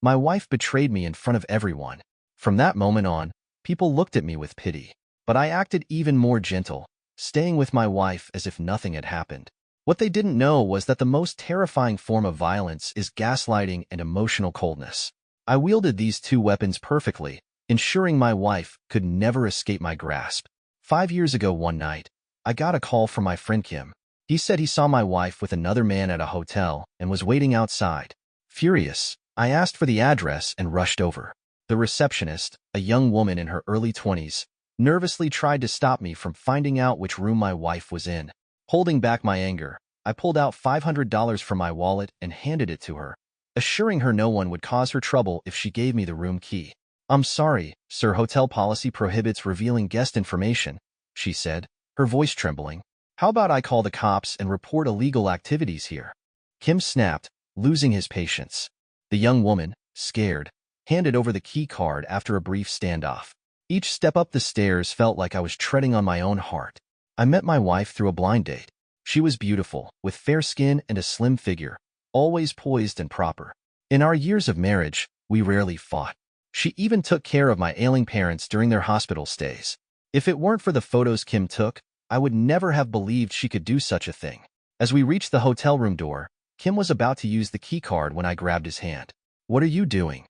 My wife betrayed me in front of everyone. From that moment on, people looked at me with pity. But I acted even more gentle, staying with my wife as if nothing had happened. What they didn't know was that the most terrifying form of violence is gaslighting and emotional coldness. I wielded these two weapons perfectly, ensuring my wife could never escape my grasp. 5 years ago one night, I got a call from my friend Kim. He said he saw my wife with another man at a hotel and was waiting outside. Furious, I asked for the address and rushed over. The receptionist, a young woman in her early 20s, nervously tried to stop me from finding out which room my wife was in. Holding back my anger, I pulled out $500 from my wallet and handed it to her, assuring her no one would cause her trouble if she gave me the room key. "I'm sorry, sir, hotel policy prohibits revealing guest information," she said, her voice trembling. "How about I call the cops and report illegal activities here?" Kim snapped, losing his patience. The young woman, scared, handed over the key card after a brief standoff. Each step up the stairs felt like I was treading on my own heart. I met my wife through a blind date. She was beautiful, with fair skin and a slim figure, always poised and proper. In our years of marriage, we rarely fought. She even took care of my ailing parents during their hospital stays. If it weren't for the photos Kim took, I would never have believed she could do such a thing. As we reached the hotel room door, Kim was about to use the key card when I grabbed his hand. "What are you doing?"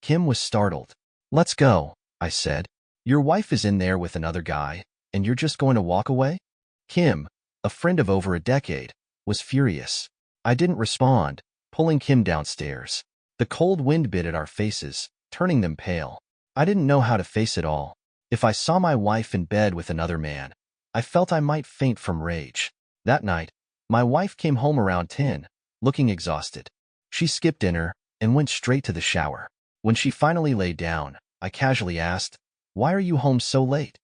Kim was startled. "Let's go," I said. "Your wife is in there with another guy, and you're just going to walk away?" Kim, a friend of over a decade, was furious. I didn't respond, pulling Kim downstairs. The cold wind bit at our faces, turning them pale. I didn't know how to face it all. If I saw my wife in bed with another man, I felt I might faint from rage. That night, my wife came home around 10, looking exhausted. She skipped dinner and went straight to the shower. When she finally lay down, I casually asked, "Why are you home so late?"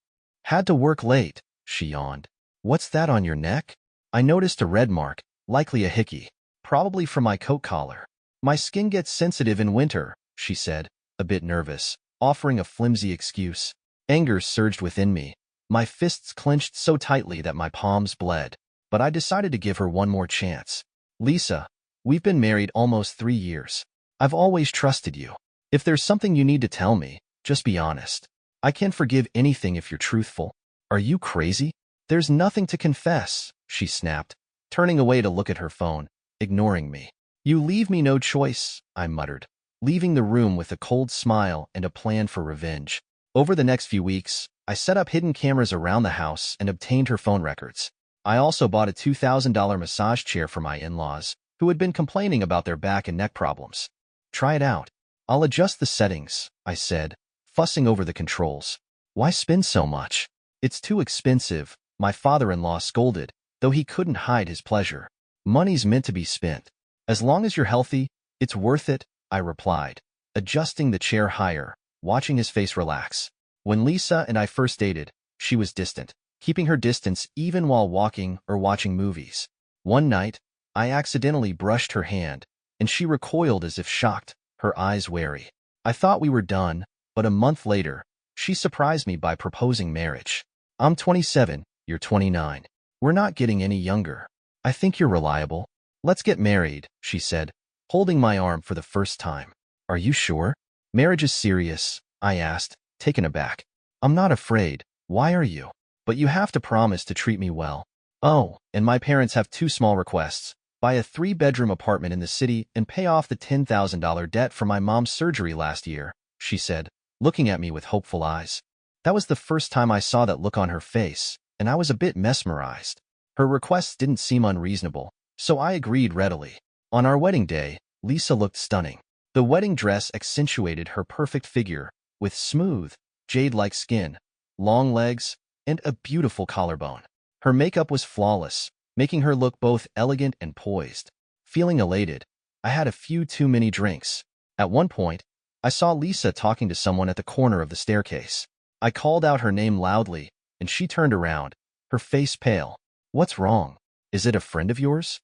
"Had to work late," she yawned. "What's that on your neck?" I noticed a red mark, likely a hickey, probably from my coat collar. "My skin gets sensitive in winter," she said, a bit nervous, offering a flimsy excuse. Anger surged within me. My fists clenched so tightly that my palms bled. But I decided to give her one more chance. "Lisa, we've been married almost 3 years. I've always trusted you. If there's something you need to tell me, just be honest. I can forgive anything if you're truthful." "Are you crazy?" "There's nothing to confess," she snapped, turning away to look at her phone, ignoring me. "You leave me no choice," I muttered, leaving the room with a cold smile and a plan for revenge. Over the next few weeks, I set up hidden cameras around the house and obtained her phone records. I also bought a $2,000 massage chair for my in-laws, who had been complaining about their back and neck problems. "Try it out." "I'll adjust the settings," I said, fussing over the controls. "Why spend so much?" "It's too expensive," my father-in-law scolded, though he couldn't hide his pleasure. "Money's meant to be spent. As long as you're healthy, it's worth it," I replied, adjusting the chair higher, watching his face relax. When Lisa and I first dated, she was distant, keeping her distance even while walking or watching movies. One night, I accidentally brushed her hand, and she recoiled as if shocked, her eyes wary. I thought we were done, but a month later, she surprised me by proposing marriage. "I'm 27, you're 29. We're not getting any younger. I think you're reliable. Let's get married," she said, holding my arm for the first time. "Are you sure? Marriage is serious?" I asked, taken aback. "I'm not afraid. Why are you? But you have to promise to treat me well." "Oh, and my parents have 2 small requests. Buy a 3-bedroom apartment in the city and pay off the $10,000 debt from my mom's surgery last year," she said, looking at me with hopeful eyes. That was the first time I saw that look on her face, and I was a bit mesmerized. Her requests didn't seem unreasonable, so I agreed readily. On our wedding day, Lisa looked stunning. The wedding dress accentuated her perfect figure, with smooth, jade-like skin, long legs, and a beautiful collarbone. Her makeup was flawless, making her look both elegant and poised. Feeling elated, I had a few too many drinks. At one point, I saw Lisa talking to someone at the corner of the staircase. I called out her name loudly, and she turned around, her face pale. "What's wrong? Is it a friend of yours?"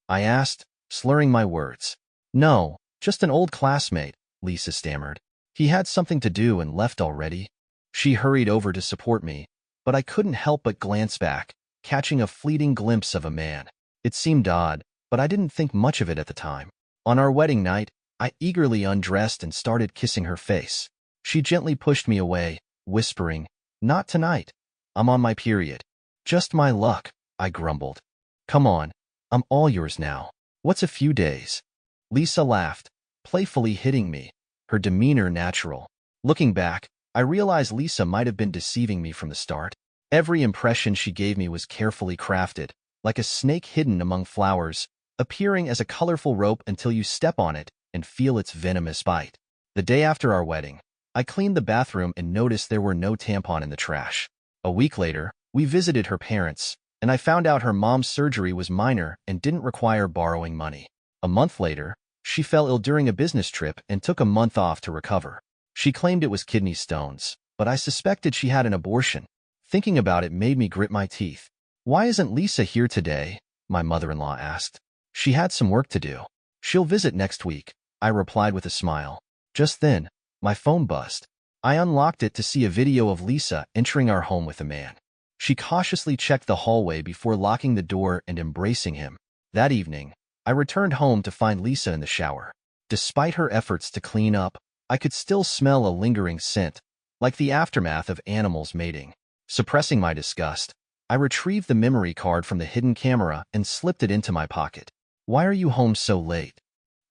I asked, slurring my words. "No, just an old classmate," Lisa stammered. "He had something to do and left already." She hurried over to support me, but I couldn't help but glance back, catching a fleeting glimpse of a man. It seemed odd, but I didn't think much of it at the time. On our wedding night, I eagerly undressed and started kissing her face. She gently pushed me away, whispering, "Not tonight. I'm on my period." "Just my luck," I grumbled. "Come on. I'm all yours now. What's a few days?" Lisa laughed, playfully hitting me, her demeanor natural. Looking back, I realized Lisa might have been deceiving me from the start. Every impression she gave me was carefully crafted, like a snake hidden among flowers, appearing as a colorful rope until you step on it and feel its venomous bite. The day after our wedding, I cleaned the bathroom and noticed there were no tampon in the trash. A week later, we visited her parents, and I found out her mom's surgery was minor and didn't require borrowing money. A month later, she fell ill during a business trip and took a month off to recover. She claimed it was kidney stones, but I suspected she had an abortion. Thinking about it made me grit my teeth. "Why isn't Lisa here today?" my mother-in-law asked. "She had some work to do." "She'll visit next week," I replied with a smile. Just then, my phone buzzed. I unlocked it to see a video of Lisa entering our home with a man. She cautiously checked the hallway before locking the door and embracing him. That evening, I returned home to find Lisa in the shower. Despite her efforts to clean up, I could still smell a lingering scent, like the aftermath of animals mating. Suppressing my disgust, I retrieved the memory card from the hidden camera and slipped it into my pocket. "Why are you home so late?"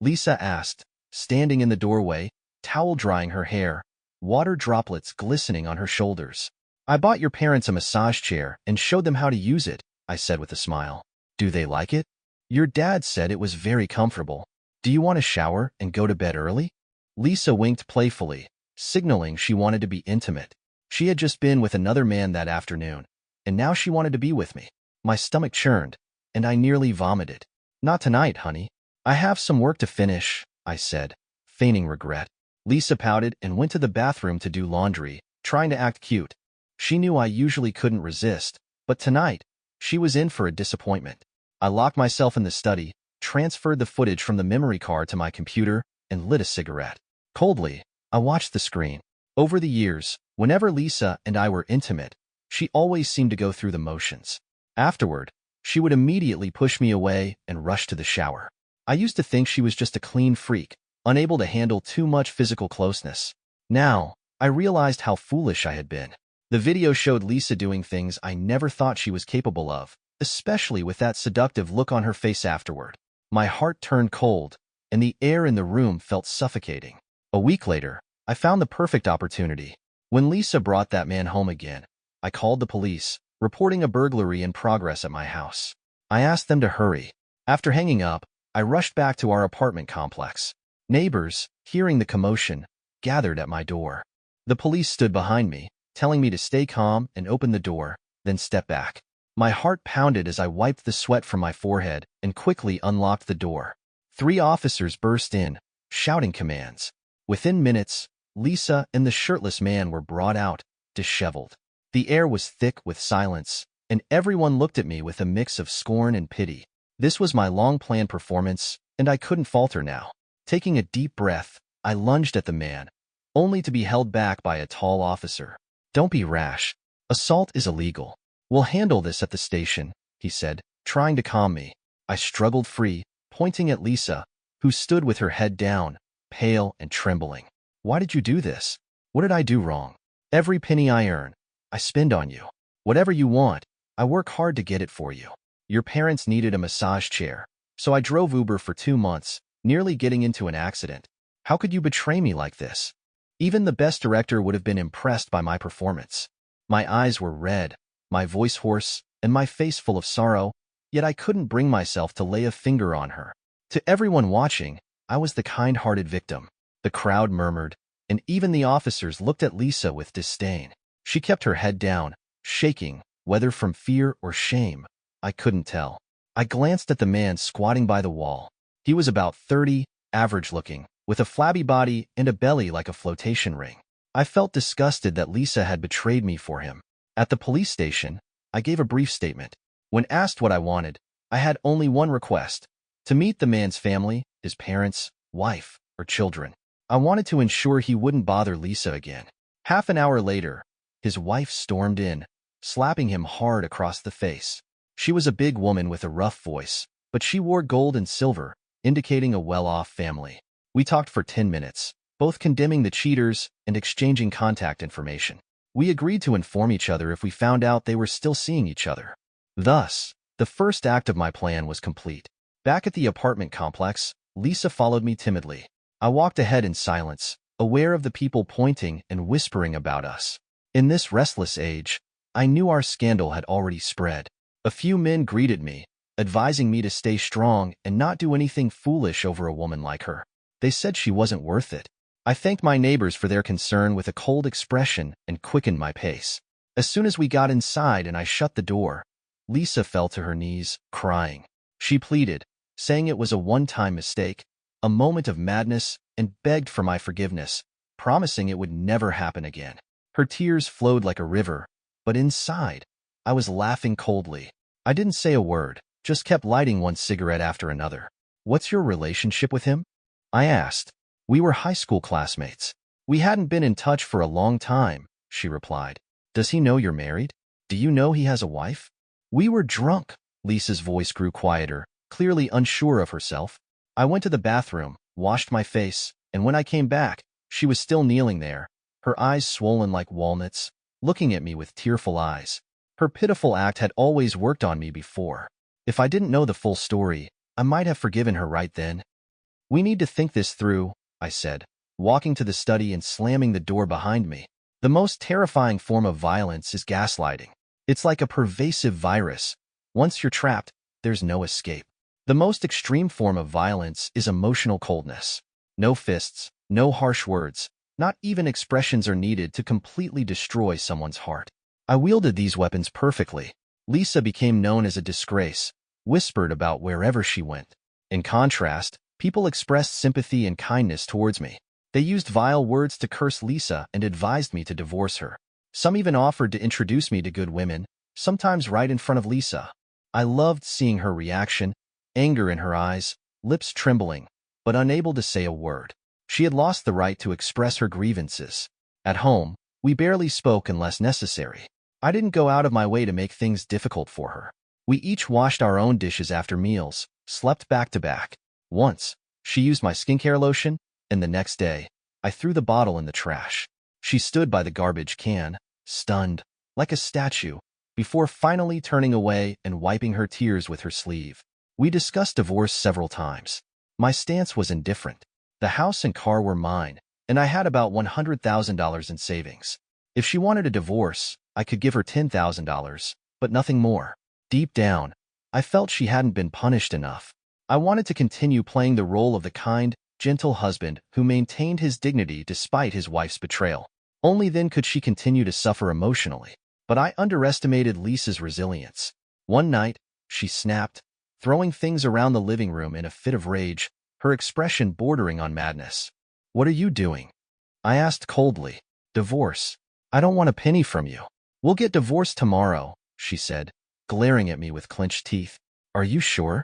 Lisa asked, standing in the doorway, towel drying her hair, water droplets glistening on her shoulders. "I bought your parents a massage chair and showed them how to use it," I said with a smile. "Do they like it?" "Your dad said it was very comfortable. Do you want to shower and go to bed early?" Lisa winked playfully, signaling she wanted to be intimate. She had just been with another man that afternoon, and now she wanted to be with me. My stomach churned, and I nearly vomited. "Not tonight, honey. I have some work to finish," I said, feigning regret. Lisa pouted and went to the bathroom to do laundry, trying to act cute. She knew I usually couldn't resist, but tonight, she was in for a disappointment. I locked myself in the study, transferred the footage from the memory card to my computer, and lit a cigarette. Coldly, I watched the screen. Over the years, whenever Lisa and I were intimate, she always seemed to go through the motions. Afterward, she would immediately push me away and rush to the shower. I used to think she was just a clean freak, unable to handle too much physical closeness. Now, I realized how foolish I had been. The video showed Lisa doing things I never thought she was capable of, especially with that seductive look on her face afterward. My heart turned cold, and the air in the room felt suffocating. A week later, I found the perfect opportunity. When Lisa brought that man home again, I called the police, reporting a burglary in progress at my house. I asked them to hurry. After hanging up, I rushed back to our apartment complex. Neighbors, hearing the commotion, gathered at my door. The police stood behind me, telling me to stay calm and open the door, then step back. My heart pounded as I wiped the sweat from my forehead and quickly unlocked the door. 3 officers burst in, shouting commands. Within minutes, Lisa and the shirtless man were brought out, disheveled. The air was thick with silence, and everyone looked at me with a mix of scorn and pity. This was my long-planned performance, and I couldn't falter now. Taking a deep breath, I lunged at the man, only to be held back by a tall officer. "Don't be rash. Assault is illegal. We'll handle this at the station," he said, trying to calm me. I struggled free, pointing at Lisa, who stood with her head down, pale and trembling. "Why did you do this? What did I do wrong? Every penny I earn, I spend on you. Whatever you want, I work hard to get it for you. Your parents needed a massage chair, so I drove Uber for 2 months, nearly getting into an accident. How could you betray me like this?" Even the best director would have been impressed by my performance. My eyes were red, my voice hoarse, and my face full of sorrow, yet I couldn't bring myself to lay a finger on her. To everyone watching, I was the kind-hearted victim. The crowd murmured, and even the officers looked at Lisa with disdain. She kept her head down, shaking, whether from fear or shame. I couldn't tell. I glanced at the man squatting by the wall. He was about 30, average-looking, with a flabby body and a belly like a flotation ring. I felt disgusted that Lisa had betrayed me for him. At the police station, I gave a brief statement. When asked what I wanted, I had only one request: to meet the man's family, his parents, wife, or children. I wanted to ensure he wouldn't bother Lisa again. Half an hour later, his wife stormed in, slapping him hard across the face. She was a big woman with a rough voice, but she wore gold and silver, indicating a well-off family. We talked for 10 minutes, both condemning the cheaters and exchanging contact information. We agreed to inform each other if we found out they were still seeing each other. Thus, the first act of my plan was complete. Back at the apartment complex, Lisa followed me timidly. I walked ahead in silence, aware of the people pointing and whispering about us. In this restless age, I knew our scandal had already spread. A few men greeted me, advising me to stay strong and not do anything foolish over a woman like her. They said she wasn't worth it. I thanked my neighbors for their concern with a cold expression and quickened my pace. As soon as we got inside and I shut the door, Lisa fell to her knees, crying. She pleaded, saying it was a one-time mistake, a moment of madness, and begged for my forgiveness, promising it would never happen again. Her tears flowed like a river, but inside, I was laughing coldly. I didn't say a word, just kept lighting one cigarette after another. "What's your relationship with him?" I asked. "We were high school classmates. We hadn't been in touch for a long time," she replied. "Does he know you're married? Do you know he has a wife?" "We were drunk." Lisa's voice grew quieter, clearly unsure of herself. I went to the bathroom, washed my face, and when I came back, she was still kneeling there, her eyes swollen like walnuts, looking at me with tearful eyes. Her pitiful act had always worked on me before. If I didn't know the full story, I might have forgiven her right then. "We need to think this through," I said, walking to the study and slamming the door behind me. The most terrifying form of violence is gaslighting. It's like a pervasive virus. Once you're trapped, there's no escape. The most extreme form of violence is emotional coldness. No fists, no harsh words, not even expressions are needed to completely destroy someone's heart. I wielded these weapons perfectly. Lisa became known as a disgrace, whispered about wherever she went. In contrast, people expressed sympathy and kindness towards me. They used vile words to curse Lisa and advised me to divorce her. Some even offered to introduce me to good women, sometimes right in front of Lisa. I loved seeing her reaction, anger in her eyes, lips trembling, but unable to say a word. She had lost the right to express her grievances. At home, we barely spoke unless necessary. I didn't go out of my way to make things difficult for her. We each washed our own dishes after meals, slept back to back. Once, she used my skincare lotion, and the next day, I threw the bottle in the trash. She stood by the garbage can, stunned, like a statue, before finally turning away and wiping her tears with her sleeve. We discussed divorce several times. My stance was indifferent. The house and car were mine, and I had about $100,000 in savings. If she wanted a divorce, I could give her $10,000, but nothing more. Deep down, I felt she hadn't been punished enough. I wanted to continue playing the role of the kind, gentle husband who maintained his dignity despite his wife's betrayal. Only then could she continue to suffer emotionally. But I underestimated Lisa's resilience. One night, she snapped, throwing things around the living room in a fit of rage, her expression bordering on madness. "What are you doing?" I asked coldly. "Divorce. I don't want a penny from you." "We'll get divorced tomorrow," she said, glaring at me with clenched teeth. "Are you sure?"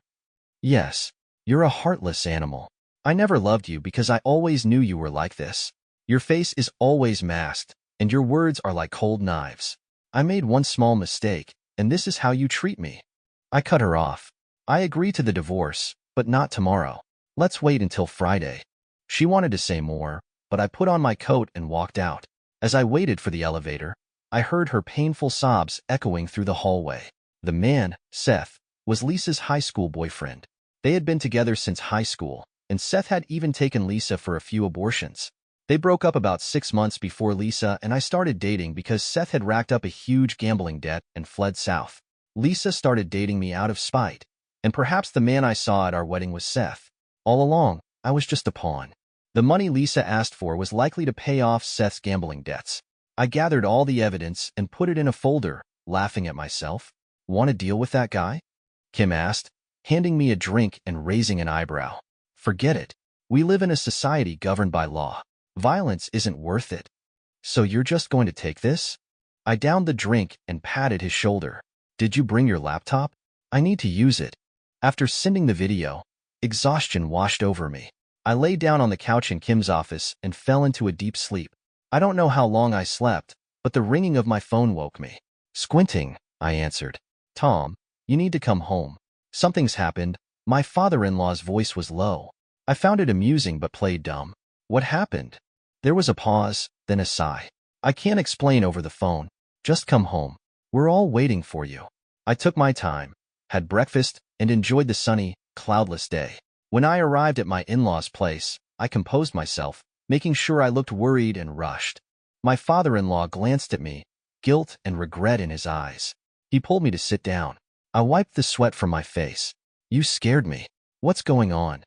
"Yes. You're a heartless animal. I never loved you because I always knew you were like this. Your face is always masked, and your words are like cold knives. I made one small mistake, and this is how you treat me." I cut her off. "I agree to the divorce, but not tomorrow. Let's wait until Friday." She wanted to say more, but I put on my coat and walked out. As I waited for the elevator, I heard her painful sobs echoing through the hallway. The man, Seth, was Lisa's high school boyfriend. They had been together since high school, and Seth had even taken Lisa for a few abortions. They broke up about 6 months before Lisa and I started dating because Seth had racked up a huge gambling debt and fled south. Lisa started dating me out of spite, and perhaps the man I saw at our wedding was Seth. All along, I was just a pawn. The money Lisa asked for was likely to pay off Seth's gambling debts. I gathered all the evidence and put it in a folder, laughing at myself. "Want to deal with that guy?" Kim asked, handing me a drink and raising an eyebrow. "Forget it. We live in a society governed by law. Violence isn't worth it." "So you're just going to take this?" I downed the drink and patted his shoulder. "Did you bring your laptop? I need to use it." After sending the video, exhaustion washed over me. I lay down on the couch in Kim's office and fell into a deep sleep. I don't know how long I slept, but the ringing of my phone woke me. Squinting, I answered. "Tom, you need to come home. Something's happened." My father-in-law's voice was low. I found it amusing but played dumb. What happened? There was a pause, then a sigh. I can't explain over the phone. Just come home. We're all waiting for you. I took my time, had breakfast, and enjoyed the sunny, cloudless day. When I arrived at my in-laws' place, I composed myself, making sure I looked worried and rushed. My father-in-law glanced at me, guilt and regret in his eyes. He pulled me to sit down. I wiped the sweat from my face. You scared me. What's going on?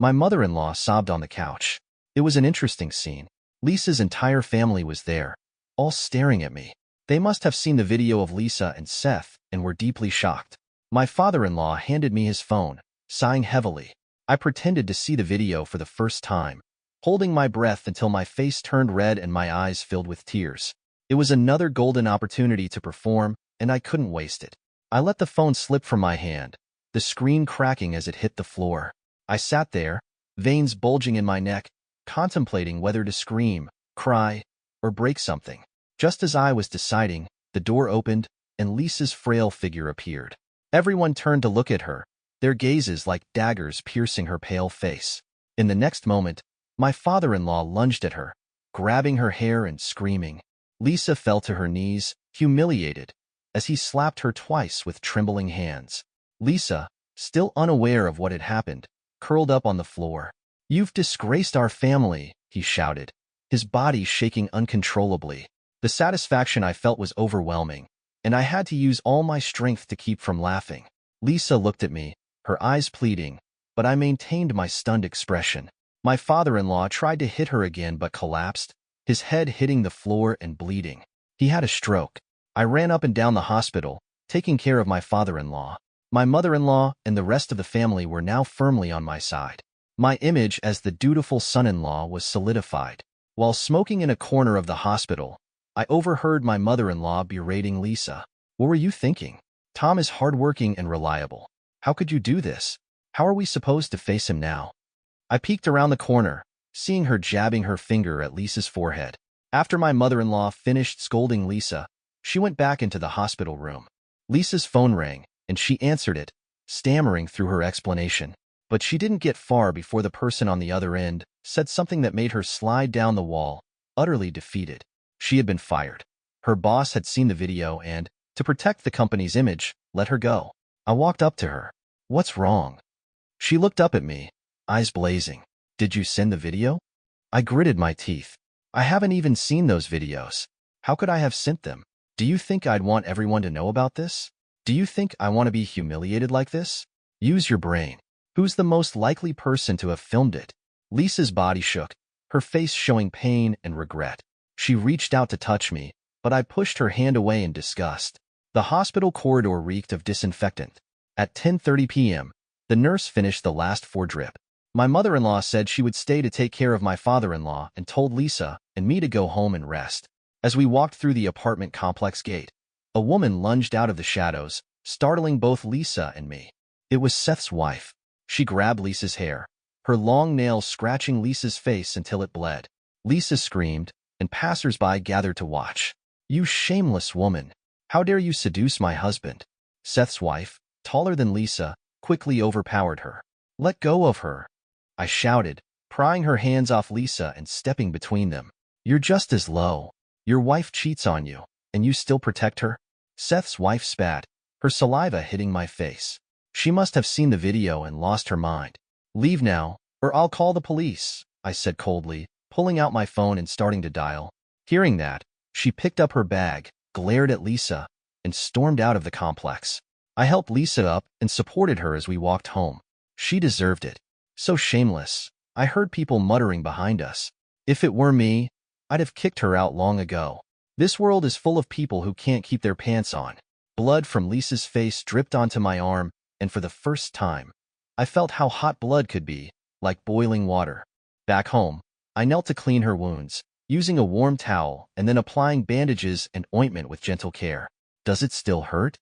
My mother-in-law sobbed on the couch. It was an interesting scene. Lisa's entire family was there, all staring at me. They must have seen the video of Lisa and Seth and were deeply shocked. My father-in-law handed me his phone, sighing heavily. I pretended to see the video for the first time, holding my breath until my face turned red and my eyes filled with tears. It was another golden opportunity to perform, and I couldn't waste it. I let the phone slip from my hand, the screen cracking as it hit the floor. I sat there, veins bulging in my neck, contemplating whether to scream, cry, or break something. Just as I was deciding, the door opened, and Lisa's frail figure appeared. Everyone turned to look at her, their gazes like daggers piercing her pale face. In the next moment, my father-in-law lunged at her, grabbing her hair and screaming. Lisa fell to her knees, humiliated, as he slapped her twice with trembling hands. Lisa, still unaware of what had happened, curled up on the floor. "You've disgraced our family," he shouted, his body shaking uncontrollably. The satisfaction I felt was overwhelming, and I had to use all my strength to keep from laughing. Lisa looked at me, her eyes pleading, but I maintained my stunned expression. My father-in-law tried to hit her again but collapsed, his head hitting the floor and bleeding. He had a stroke. I ran up and down the hospital, taking care of my father-in-law. My mother-in-law and the rest of the family were now firmly on my side. My image as the dutiful son-in-law was solidified. While smoking in a corner of the hospital, I overheard my mother-in-law berating Lisa. "What were you thinking? Tom is hardworking and reliable. How could you do this? How are we supposed to face him now?" I peeked around the corner, seeing her jabbing her finger at Lisa's forehead. After my mother-in-law finished scolding Lisa, she went back into the hospital room. Lisa's phone rang, and she answered it, stammering through her explanation. But she didn't get far before the person on the other end said something that made her slide down the wall, utterly defeated. She had been fired. Her boss had seen the video and, to protect the company's image, let her go. I walked up to her. "What's wrong?" She looked up at me, eyes blazing. "Did you send the video?" I gritted my teeth. "I haven't even seen those videos. How could I have sent them? Do you think I'd want everyone to know about this? Do you think I want to be humiliated like this? Use your brain. Who's the most likely person to have filmed it?" Lisa's body shook, her face showing pain and regret. She reached out to touch me, but I pushed her hand away in disgust. The hospital corridor reeked of disinfectant. At 10:30 p.m., the nurse finished the last 4 drip. My mother-in-law said she would stay to take care of my father-in-law and told Lisa and me to go home and rest. As we walked through the apartment complex gate, a woman lunged out of the shadows, startling both Lisa and me. It was Seth's wife. She grabbed Lisa's hair, her long nails scratching Lisa's face until it bled. Lisa screamed, and passers-by gathered to watch. "You shameless woman! How dare you seduce my husband?" Seth's wife, taller than Lisa, quickly overpowered her. "Let go of her!" I shouted, prying her hands off Lisa and stepping between them. "You're just as low. Your wife cheats on you, and you still protect her?" Seth's wife spat, her saliva hitting my face. She must have seen the video and lost her mind. "Leave now, or I'll call the police," I said coldly, pulling out my phone and starting to dial. Hearing that, she picked up her bag, glared at Lisa, and stormed out of the complex. I helped Lisa up and supported her as we walked home. She deserved it. So shameless. I heard people muttering behind us. If it were me, I'd have kicked her out long ago. This world is full of people who can't keep their pants on. Blood from Lisa's face dripped onto my arm, and for the first time, I felt how hot blood could be, like boiling water. Back home, I knelt to clean her wounds, using a warm towel and then applying bandages and ointment with gentle care. "Does it still hurt?"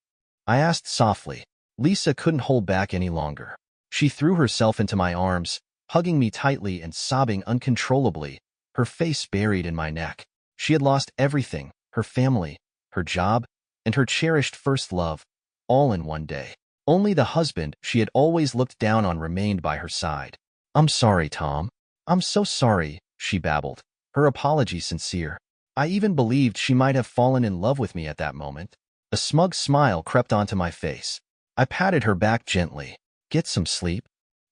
I asked softly. Lisa couldn't hold back any longer. She threw herself into my arms, hugging me tightly and sobbing uncontrollably, her face buried in my neck. She had lost everything, her family, her job, and her cherished first love, all in one day. Only the husband she had always looked down on remained by her side. I'm sorry, Tom. I'm so sorry, she babbled, her apology sincere. I even believed she might have fallen in love with me at that moment. A smug smile crept onto my face. I patted her back gently. Get some sleep.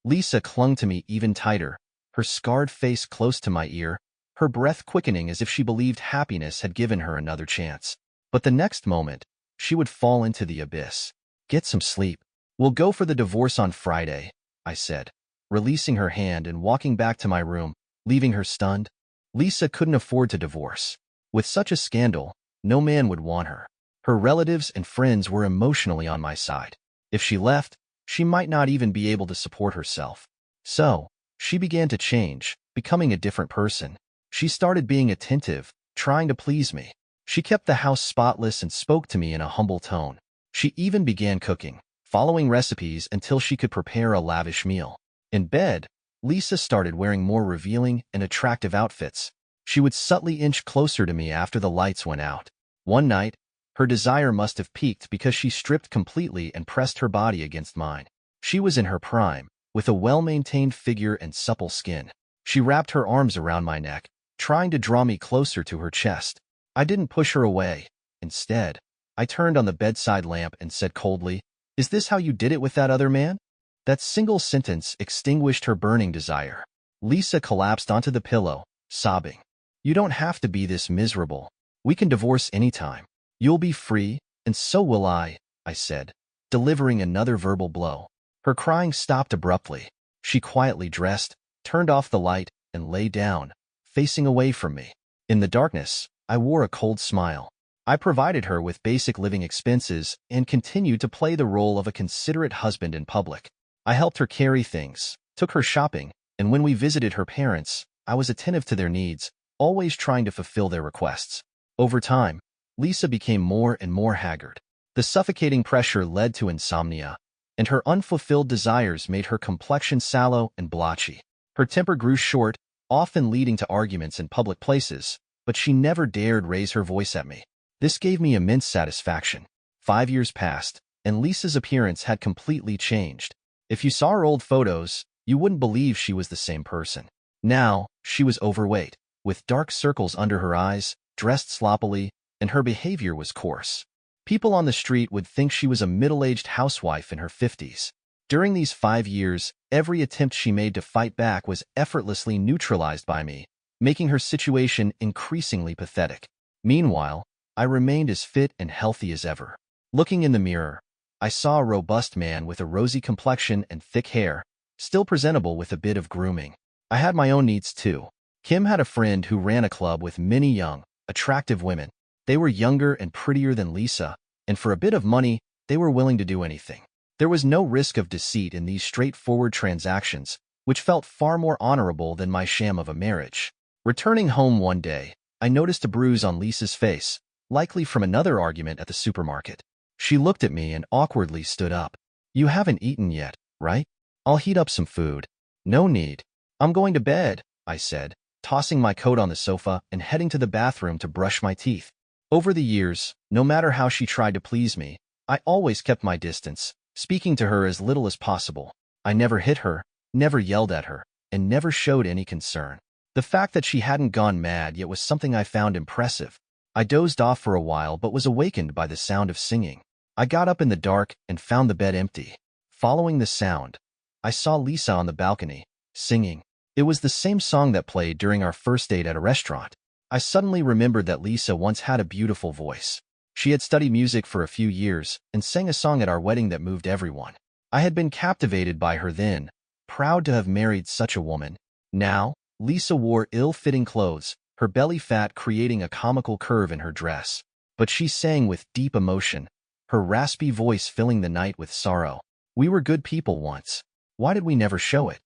Lisa clung to me even tighter, her scarred face close to my ear, her breath quickening as if she believed happiness had given her another chance. But the next moment, she would fall into the abyss. Get some sleep. We'll go for the divorce on Friday, I said, releasing her hand and walking back to my room, leaving her stunned. Lisa couldn't afford to divorce. With such a scandal, no man would want her. Her relatives and friends were emotionally on my side. If she left, she might not even be able to support herself. So, she began to change, becoming a different person. She started being attentive, trying to please me. She kept the house spotless and spoke to me in a humble tone. She even began cooking, following recipes until she could prepare a lavish meal. In bed, Lisa started wearing more revealing and attractive outfits. She would subtly inch closer to me after the lights went out. One night, her desire must have peaked because she stripped completely and pressed her body against mine. She was in her prime, with a well-maintained figure and supple skin. She wrapped her arms around my neck, trying to draw me closer to her chest. I didn't push her away. Instead, I turned on the bedside lamp and said coldly, "Is this how you did it with that other man?" That single sentence extinguished her burning desire. Lisa collapsed onto the pillow, sobbing. "You don't have to be this miserable. We can divorce anytime. You'll be free, and so will I said, delivering another verbal blow. Her crying stopped abruptly. She quietly dressed, turned off the light, and lay down, facing away from me. In the darkness, I wore a cold smile. I provided her with basic living expenses and continued to play the role of a considerate husband in public. I helped her carry things, took her shopping, and when we visited her parents, I was attentive to their needs, always trying to fulfill their requests. Over time, Lisa became more and more haggard. The suffocating pressure led to insomnia, and her unfulfilled desires made her complexion sallow and blotchy. Her temper grew short, often leading to arguments in public places, but she never dared raise her voice at me. This gave me immense satisfaction. 5 years passed, and Lisa's appearance had completely changed. If you saw her old photos, you wouldn't believe she was the same person. Now, she was overweight, with dark circles under her eyes, dressed sloppily, and her behavior was coarse. People on the street would think she was a middle-aged housewife in her 50s. During these 5 years, every attempt she made to fight back was effortlessly neutralized by me, making her situation increasingly pathetic. Meanwhile, I remained as fit and healthy as ever. Looking in the mirror, I saw a robust man with a rosy complexion and thick hair, still presentable with a bit of grooming. I had my own needs too. Kim had a friend who ran a club with many young, attractive women. They were younger and prettier than Lisa, and for a bit of money, they were willing to do anything. There was no risk of deceit in these straightforward transactions, which felt far more honorable than my sham of a marriage. Returning home one day, I noticed a bruise on Lisa's face, likely from another argument at the supermarket. She looked at me and awkwardly stood up. "You haven't eaten yet, right? I'll heat up some food." "No need. I'm going to bed," I said, tossing my coat on the sofa and heading to the bathroom to brush my teeth. Over the years, no matter how she tried to please me, I always kept my distance, speaking to her as little as possible. I never hit her, never yelled at her, and never showed any concern. The fact that she hadn't gone mad yet was something I found impressive. I dozed off for a while but was awakened by the sound of singing. I got up in the dark and found the bed empty. Following the sound, I saw Lisa on the balcony, singing. It was the same song that played during our first date at a restaurant. I suddenly remembered that Lisa once had a beautiful voice. She had studied music for a few years and sang a song at our wedding that moved everyone. I had been captivated by her then, proud to have married such a woman. Now, Lisa wore ill-fitting clothes, her belly fat creating a comical curve in her dress. But she sang with deep emotion, her raspy voice filling the night with sorrow. "We were good people once. Why did we never show it?"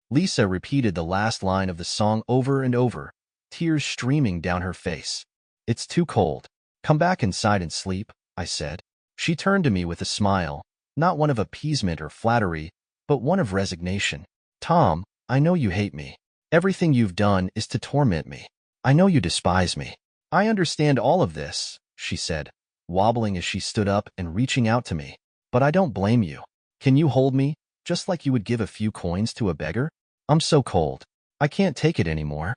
Lisa repeated the last line of the song over and over, tears streaming down her face. "It's too cold. Come back inside and sleep," I said. She turned to me with a smile, not one of appeasement or flattery, but one of resignation. "Tom, I know you hate me. Everything you've done is to torment me. I know you despise me. I understand all of this," she said, wobbling as she stood up and reaching out to me. "But I don't blame you. Can you hold me, just like you would give a few coins to a beggar?" I'm so cold. I can't take it anymore.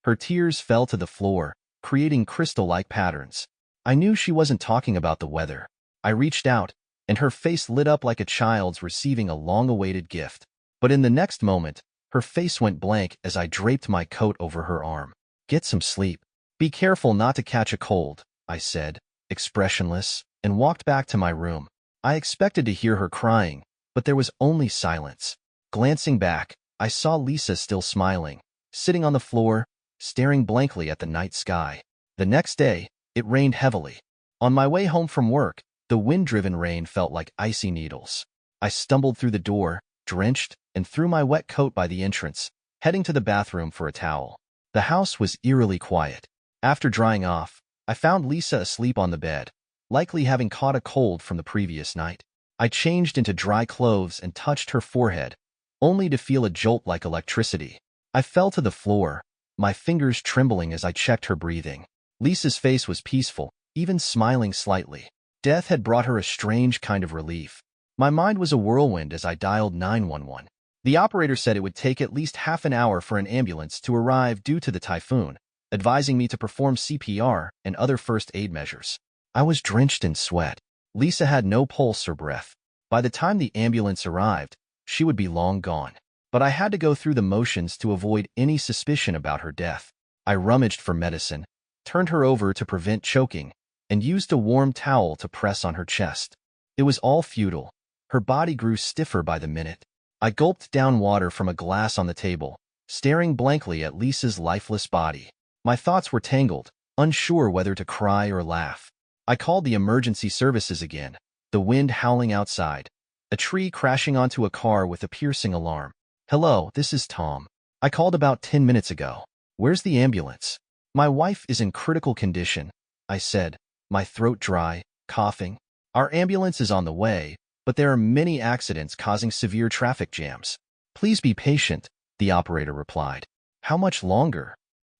Her tears fell to the floor, creating crystal-like patterns. I knew she wasn't talking about the weather. I reached out, and her face lit up like a child's receiving a long-awaited gift. But in the next moment, her face went blank as I draped my coat over her arm. Get some sleep. Be careful not to catch a cold, I said, expressionless, and walked back to my room. I expected to hear her crying, but there was only silence. Glancing back, I saw Lisa still smiling, sitting on the floor, staring blankly at the night sky. The next day, it rained heavily. On my way home from work, the wind-driven rain felt like icy needles. I stumbled through the door, drenched, and threw my wet coat by the entrance, heading to the bathroom for a towel. The house was eerily quiet. After drying off, I found Lisa asleep on the bed, likely having caught a cold from the previous night. I changed into dry clothes and touched her forehead, only to feel a jolt like electricity. I fell to the floor, my fingers trembling as I checked her breathing. Lisa's face was peaceful, even smiling slightly. Death had brought her a strange kind of relief. My mind was a whirlwind as I dialed 911. The operator said it would take at least half an hour for an ambulance to arrive due to the typhoon, advising me to perform CPR and other first aid measures. I was drenched in sweat. Lisa had no pulse or breath. By the time the ambulance arrived, she would be long gone. But I had to go through the motions to avoid any suspicion about her death. I rummaged for medicine, turned her over to prevent choking, and used a warm towel to press on her chest. It was all futile. Her body grew stiffer by the minute. I gulped down water from a glass on the table, staring blankly at Lisa's lifeless body. My thoughts were tangled, unsure whether to cry or laugh. I called the emergency services again, the wind howling outside, a tree crashing onto a car with a piercing alarm. Hello, this is Tom. I called about 10 minutes ago. Where's the ambulance? My wife is in critical condition, I said, my throat dry, coughing. Our ambulance is on the way, but there are many accidents causing severe traffic jams. Please be patient, the operator replied. How much longer?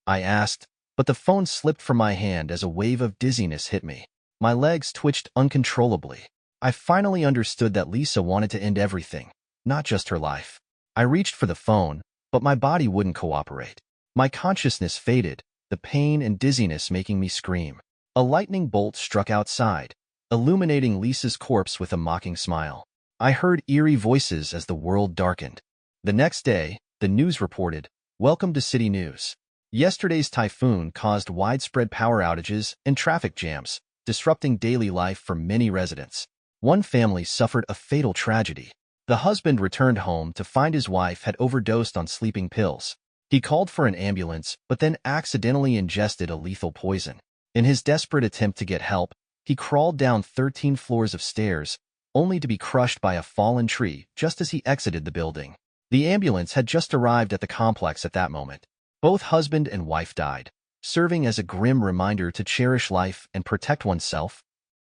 I asked, but the phone slipped from my hand as a wave of dizziness hit me. My legs twitched uncontrollably. I finally understood that Lisa wanted to end everything, not just her life. I reached for the phone, but my body wouldn't cooperate. My consciousness faded, the pain and dizziness making me scream. A lightning bolt struck outside, illuminating Lisa's corpse with a mocking smile. I heard eerie voices as the world darkened. The next day, the news reported, "Welcome to City News." Yesterday's typhoon caused widespread power outages and traffic jams, disrupting daily life for many residents. One family suffered a fatal tragedy. The husband returned home to find his wife had overdosed on sleeping pills. He called for an ambulance, but then accidentally ingested a lethal poison. In his desperate attempt to get help, he crawled down 13 floors of stairs, only to be crushed by a fallen tree just as he exited the building. The ambulance had just arrived at the complex at that moment. Both husband and wife died, serving as a grim reminder to cherish life and protect oneself